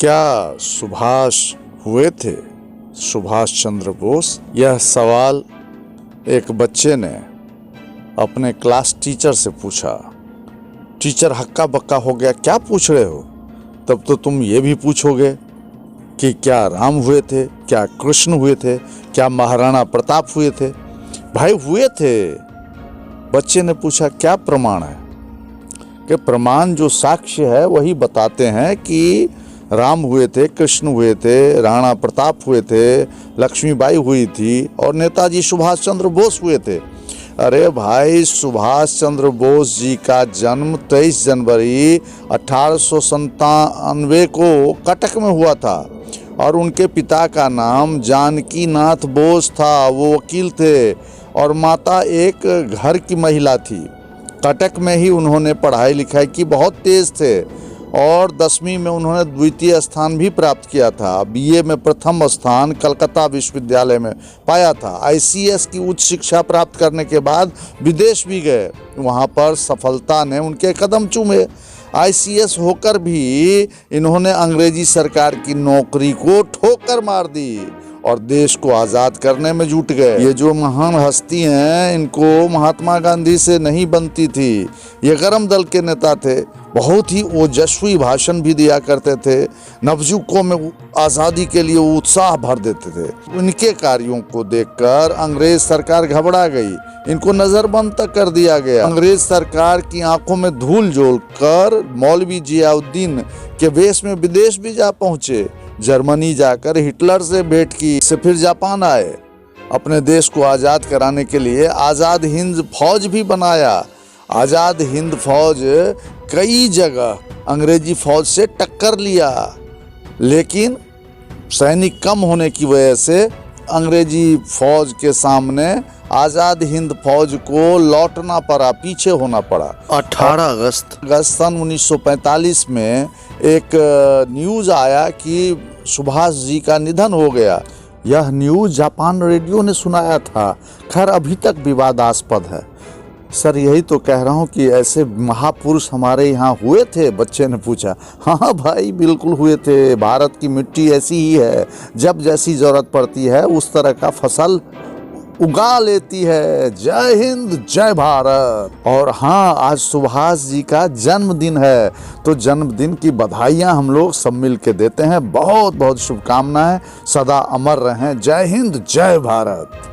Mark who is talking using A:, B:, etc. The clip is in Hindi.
A: क्या सुभाष हुए थे सुभाष चंद्र बोस? यह सवाल एक बच्चे ने अपने क्लास टीचर से पूछा। टीचर हक्का बक्का हो गया, क्या पूछ रहे हो? तब तो तुम ये भी पूछोगे कि क्या राम हुए थे, क्या कृष्ण हुए थे, क्या महाराणा प्रताप हुए थे? भाई हुए थे। बच्चे ने पूछा क्या प्रमाण है? कि प्रमाण जो साक्ष्य है वही बताते हैं कि राम हुए थे, कृष्ण हुए थे, राणा प्रताप हुए थे, लक्ष्मीबाई हुई थी और नेताजी सुभाष चंद्र बोस हुए थे। अरे भाई, सुभाष चंद्र बोस जी का जन्म 23 जनवरी 1897 को कटक में हुआ था और उनके पिता का नाम जानकी नाथ बोस था। वो वकील थे और माता एक घर की महिला थी। कटक में ही उन्होंने पढ़ाई लिखाई की, बहुत तेज थे और 10वीं में उन्होंने द्वितीय स्थान भी प्राप्त किया था। बीए में प्रथम स्थान कलकत्ता विश्वविद्यालय में पाया था। आईसीएस की उच्च शिक्षा प्राप्त करने के बाद विदेश भी गए, वहाँ पर सफलता ने उनके कदम चूमे। आईसीएस होकर भी इन्होंने अंग्रेजी सरकार की नौकरी को ठोकर मार दी और देश को आज़ाद करने में जुट गए। ये जो महान हस्ती हैं, इनको महात्मा गांधी से नहीं बनती थी। ये गरम दल के नेता थे, बहुत ही ओजस्वी भाषण भी दिया करते थे, नवयुवकों में आज़ादी के लिए उत्साह भर देते थे। उनके कार्यों को देखकर अंग्रेज सरकार घबरा गई, इनको नज़रबंद तक कर दिया गया। अंग्रेज सरकार की आंखों में धूल झोंककर मौलवी जियाउद्दीन के वेश में विदेश भी जा पहुँचे। जर्मनी जाकर हिटलर से भेंट की, से फिर जापान आए। अपने देश को आज़ाद कराने के लिए आज़ाद हिंद फौज भी बनाया। आज़ाद हिंद फौज कई जगह अंग्रेजी फौज से टक्कर लिया, लेकिन सैनिक कम होने की वजह से अंग्रेजी फौज के सामने आज़ाद हिंद फौज को लौटना पड़ा, पीछे होना पड़ा।
B: 18 अगस्त
A: सन 1945 में एक न्यूज़ आया कि सुभाष जी का निधन हो गया। यह न्यूज़ जापान रेडियो ने सुनाया था। खैर अभी तक विवादास्पद है। सर यही तो कह रहा हूँ कि ऐसे महापुरुष हमारे यहाँ हुए थे? बच्चे ने पूछा। हाँ भाई, बिल्कुल हुए थे। भारत की मिट्टी ऐसी ही है, जब जैसी ज़रूरत पड़ती है उस तरह का फसल उगा लेती है। जय हिंद, जय भारत। और हाँ, आज सुभाष जी का जन्मदिन है, तो जन्मदिन की बधाइयाँ हम लोग सब मिल के देते हैं। बहुत बहुत शुभकामनाएं, सदा अमर रहें। जय हिंद, जय भारत।